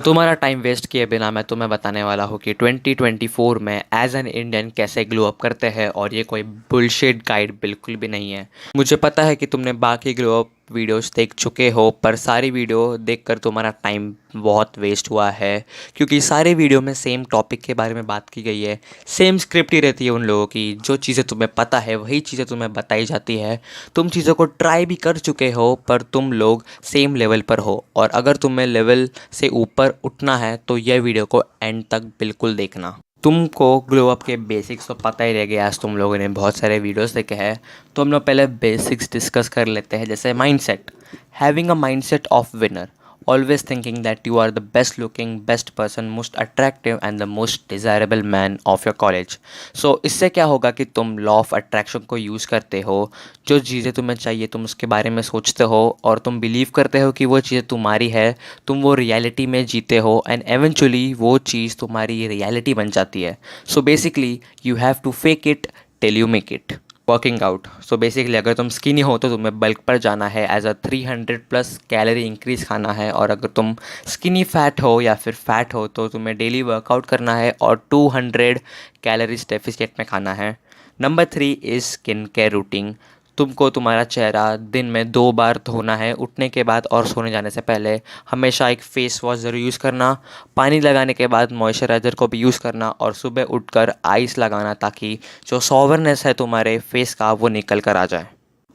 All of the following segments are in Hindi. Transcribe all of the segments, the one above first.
तुम्हारा टाइम वेस्ट किए बिना मैं तुम्हें बताने वाला हूँ कि 2024 में एज एन इंडियन कैसे ग्लो अप करते हैं, और ये कोई बुलशिट गाइड बिल्कुल भी नहीं है। मुझे पता है कि तुमने बाकी ग्लो अप वीडियोस देख चुके हो, पर सारी वीडियो देखकर तुम्हारा टाइम बहुत वेस्ट हुआ है, क्योंकि सारे वीडियो में सेम टॉपिक के बारे में बात की गई है। सेम स्क्रिप्ट ही रहती है उन लोगों की। जो चीज़ें तुम्हें पता है वही चीज़ें तुम्हें बताई जाती है। तुम चीज़ों को ट्राई भी कर चुके हो, पर तुम लोग सेम लेवल पर हो, और अगर तुम्हें लेवल से ऊपर उठना है तो यह वीडियो को एंड तक बिल्कुल देखना। तुमको ग्लो अप के बेसिक्स तो पता ही रह गया, आज तुम लोगों ने बहुत सारे वीडियोस देखे हैं। तो हम लोग पहले बेसिक्स डिस्कस कर लेते हैं, जैसे mindset. Having a mindset of winner, always thinking that you are the best looking, best person, most attractive and the most desirable man of your college. So इससे क्या होगा कि तुम लॉ ऑफ अट्रैक्शन को यूज़ करते हो। जो चीज़ें तुम्हें चाहिए तुम उसके बारे में सोचते हो, और तुम बिलीव करते हो कि वो चीज़ें तुम्हारी है। तुम वो रियलिटी में जीते हो, एंड एवेंचुअली वो चीज़ तुम्हारी रियलिटी बन जाती है। So basically you have to fake it till you make it. Working out, so basically अगर तुम स्किनी हो तो तुम्हें बल्क पर जाना है, एज अ 300+ कैलोरी इंक्रीज खाना है। और अगर तुम स्किनी फैट हो या फिर फैट हो तो तुम्हें डेली वर्कआउट करना है और 200 कैलोरीज डेफिसिट में खाना है। Number 3 is skin care routine. तुमको तुम्हारा चेहरा दिन में 2 बार धोना है, उठने के बाद और सोने जाने से पहले। हमेशा एक फेस वॉश ज़रूर यूज़ करना। पानी लगाने के बाद मॉइस्चराइज़र को भी यूज़ करना, और सुबह उठकर आइस लगाना, ताकि जो सॉवरनेस है तुम्हारे फेस का वो निकल कर आ जाए।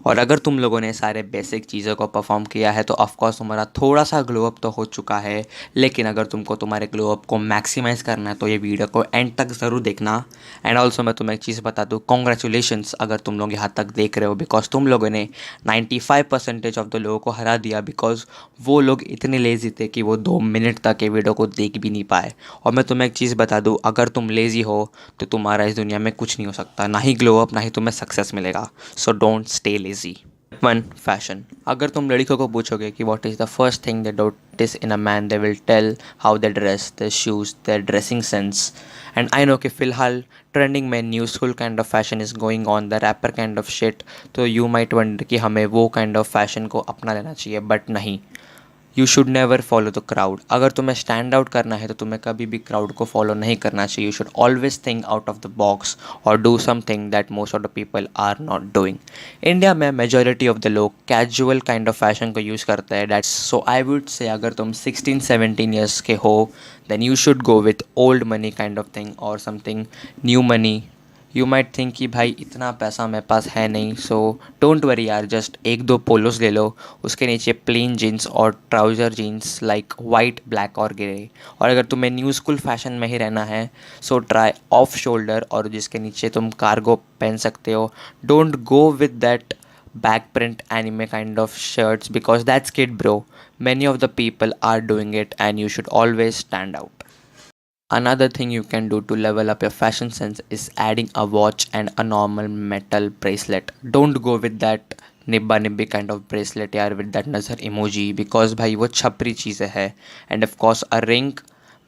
और अगर तुम लोगों ने सारे बेसिक चीज़ों को परफॉर्म किया है तो ऑफकोर्स तुम्हारा थोड़ा सा ग्लो अप तो हो चुका है। लेकिन अगर तुमको तुम्हारे ग्लो अप को मैक्सिमाइज़ करना है तो ये वीडियो को एंड तक ज़रूर देखना। एंड ऑल्सो मैं तुम्हें एक चीज़ बता दूँ, कॉन्ग्रेचुलेशंस अगर तुम लोग यहाँ तक देख रहे हो, बिकॉज तुम लोगों ने 95% ऑफ द लोगों को हरा दिया, बिकॉज वो लोग इतने लेज़ी थे कि वो 2 मिनट तक ये वीडियो को देख भी नहीं पाए। और मैं तुम्हें एक चीज़ बता दूँ, अगर तुम लेज़ी हो तो तुम्हारा इस दुनिया में कुछ नहीं हो सकता, ना ही ग्लो अप, ना ही तुम्हें सक्सेस मिलेगा। So don't stay lazy. One, fashion. अगर तुम लड़कियों को पूछोगे कि what is the first thing they notice in a man, they will tell how they dress, their shoes, their dressing sense. And I know कि फ़िलहाल ट्रेंडिंग में new school kind of fashion is going on, the rapper kind of shit. तो यू माइट वंडर कि हमें वो काइंड ऑफ फैशन को अपना लेना चाहिए, बट नहीं। You should never follow the crowd. अगर तुम्हें स्टैंड आउट करना है तो तुम्हें कभी भी क्राउड को फॉलो नहीं करना चाहिए। You should always think out of the box और do something that most of the people are not doing. India में मेजॉरिटी ऑफ द लोग कैजुअल काइंड ऑफ फैशन को यूज़ करते हैं, that's so I would say अगर तुम 16-17 ईयर्स के हो then you should go with old money kind of thing और something new money. You might think कि भाई इतना पैसा मेरे पास है नहीं, सो डोंट वरी यार, जस्ट 1-2 पोलोस ले लो, उसके नीचे प्लेन जीन्स और trouser jeans like white, black और ग्रे। और अगर तुम्हें न्यू स्कूल फैशन में ही रहना है सो ट्राई ऑफ शोल्डर, और जिसके नीचे तुम कार्गो पहन सकते हो। Don't go with that back print anime kind of shirts, because that's kid bro. Many of the people are doing it and you should always stand out. Another thing you can do to level up your fashion sense is adding a watch and a normal metal bracelet. Don't go with that निब्बा निब्बी kind of bracelet यार, with that नज़र emoji, because भाई वो छपरी चीज़ें है। And of course a ring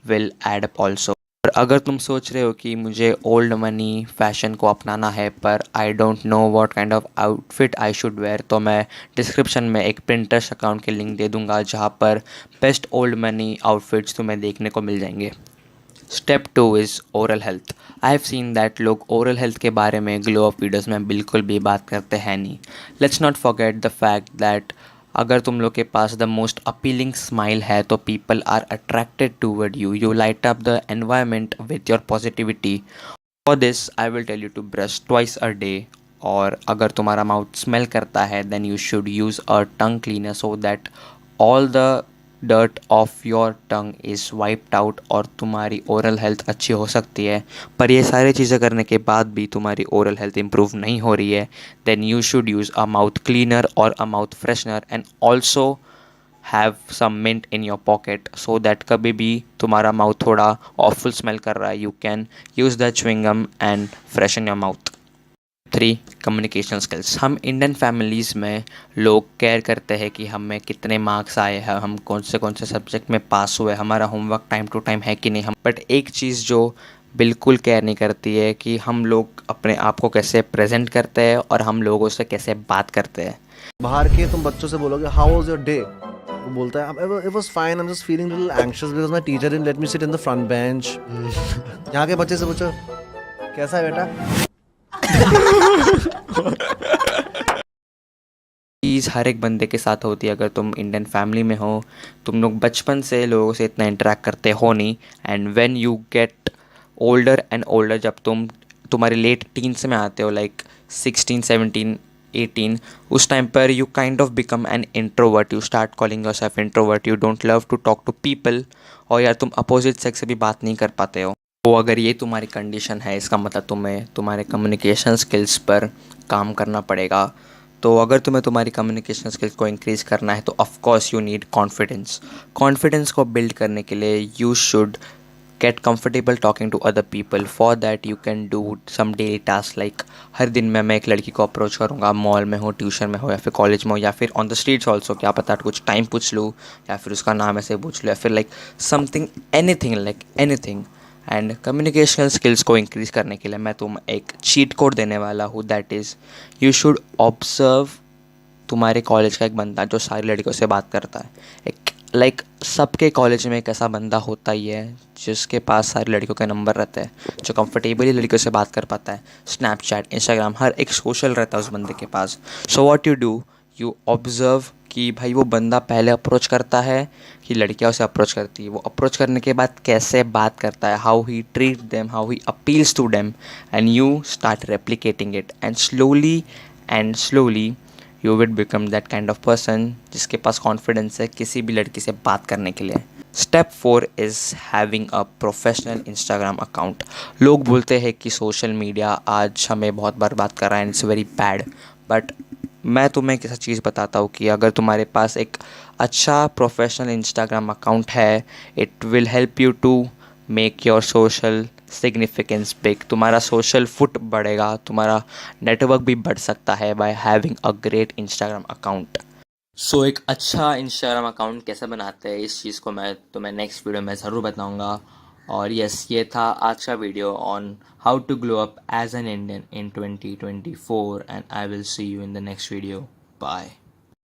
will add up also. और अगर तुम सोच रहे हो कि मुझे ओल्ड मनी फैशन को अपनाना है पर I don't know what kind of outfit I should wear, तो मैं डिस्क्रिप्शन में एक प्रिंटर्स अकाउंट के लिंक दे दूंगा जहाँ पर बेस्ट ओल्ड मनी आउटफिट्स तुम्हें देखने को मिल जाएंगे। Step 2 is oral health. I have seen that लोग ओरल हेल्थ के बारे में ग्लो अप वीडियोस में बिल्कुल भी बात करते हैं नहीं। Let's not forget the fact that अगर तुम लोग के पास द मोस्ट अपीलिंग स्माइल है तो people are attracted toward you. You light up the environment with your positivity. For this I will tell you to brush twice a day. और अगर तुम्हारा माउथ स्मेल करता है then you should use a tongue cleaner so that all the dirt of your tongue is wiped out, और तुम्हारी ओरल हेल्थ अच्छी हो सकती है। पर ये सारी चीज़ें करने के बाद भी तुम्हारी ओरल हेल्थ इम्प्रूव नहीं हो रही है then you should use a mouth cleaner और a mouth freshener, and also have some mint in your pocket so that कभी भी तुम्हारा माउथ थोड़ा ऑफुल स्मेल कर रहा है you can use the chewing gum and freshen your mouth. 3, communication skills. हम इंडियन फैमिलीज़ में लोग केयर करते हैं कि हमें कितने मार्क्स आए हैं, हम कौन से सब्जेक्ट में पास हुए, हमारा होमवर्क टाइम टू टाइम है कि नहीं। हम बट एक चीज़ जो बिल्कुल केयर नहीं करती है कि हम लोग अपने आप को कैसे प्रेजेंट करते हैं और हम लोगों से कैसे बात करते हैं। बाहर के तुम बच्चों से बोलोगे हाउ वाज योर डे, वो बोलता है it was fine, I'm just feeling a little anxious because my teacher didn't let me sit in the front bench. यहाँ के बच्चे से पूछो कैसा है बेटा? चीज़ हर एक बंदे के साथ होती है। अगर तुम इंडियन फैमिली में हो, तुम लोग बचपन से लोगों से इतना इंटरेक्ट करते हो नहीं, and when you get older and older, जब तुम्हारे लेट टीन्स में आते हो, लाइक 16 17 18, उस टाइम पर you kind of become an introvert, you start calling yourself introvert, you don't love to talk to people, और यार तुम अपोजिट सेक्स से भी बात नहीं कर पाते हो। तो अगर ये तुम्हारी कंडीशन है, इसका मतलब तुम्हें तुम्हारे कम्युनिकेशन स्किल्स पर काम करना पड़ेगा। तो अगर तुम्हें तुम्हारी कम्युनिकेशन स्किल्स को इंक्रीज़ करना है तो of course you need confidence. Confidence को बिल्ड करने के लिए you should get comfortable talking to other people. For that you can do some daily task, like हर दिन मैं एक लड़की को अप्रोच करूँगा, मॉल में हो, ट्यूशन में हो, या फिर कॉलेज में हो, या फिर ऑन द स्ट्रीट्स ऑल्सो, क्या पता कुछ टाइम पूछ लूँ, या फिर उसका नाम ऐसे पूछ लूँ, या फिर like something, anything, like anything. And communication skills को इंक्रीज़ करने के लिए मैं तुम एक चीट कोड देने वाला हूँ, that is you should observe तुम्हारे कॉलेज का एक बंदा जो सारी लड़कियों से बात करता है। एक लाइक सबके कॉलेज में एक ऐसा बंदा होता ही है जिसके पास सारी लड़कियों के नंबर रहते हैं, जो कंफर्टेबली लड़कियों से बात कर पाता है। स्नैपचैट, इंस्टाग्राम, हर एक सोशल रहता है उस बंदे के पास। So what you do, you observe कि भाई वो बंदा पहले अप्रोच करता है कि लड़कियां उसे अप्रोच करती है, वो अप्रोच करने के बाद कैसे बात करता है, how he treat them, how he appeals to them, and you start replicating it, and slowly you will become that kind of person जिसके पास कॉन्फिडेंस है किसी भी लड़की से बात करने के लिए। Step 4 is having a professional Instagram account. लोग बोलते हैं कि सोशल मीडिया आज हमें बहुत बर्बाद कर रहा है, इट्स वेरी बैड, बट मैं तुम्हें एक ऐसा चीज़ बताता हूँ कि अगर तुम्हारे पास एक अच्छा प्रोफेशनल इंस्टाग्राम अकाउंट है, it will help you to make your social significance big. तुम्हारा सोशल फुट बढ़ेगा, तुम्हारा नेटवर्क भी बढ़ सकता है by having a great Instagram account. So एक अच्छा इंस्टाग्राम अकाउंट कैसे बनाते हैं, इस चीज़ को मैं तुम्हें नेक्स्ट वीडियो में ज़रूर बताऊंगा। और यस, ये था आज का video on how to glow up as an Indian in 2024, and I will see you in the next video. Bye.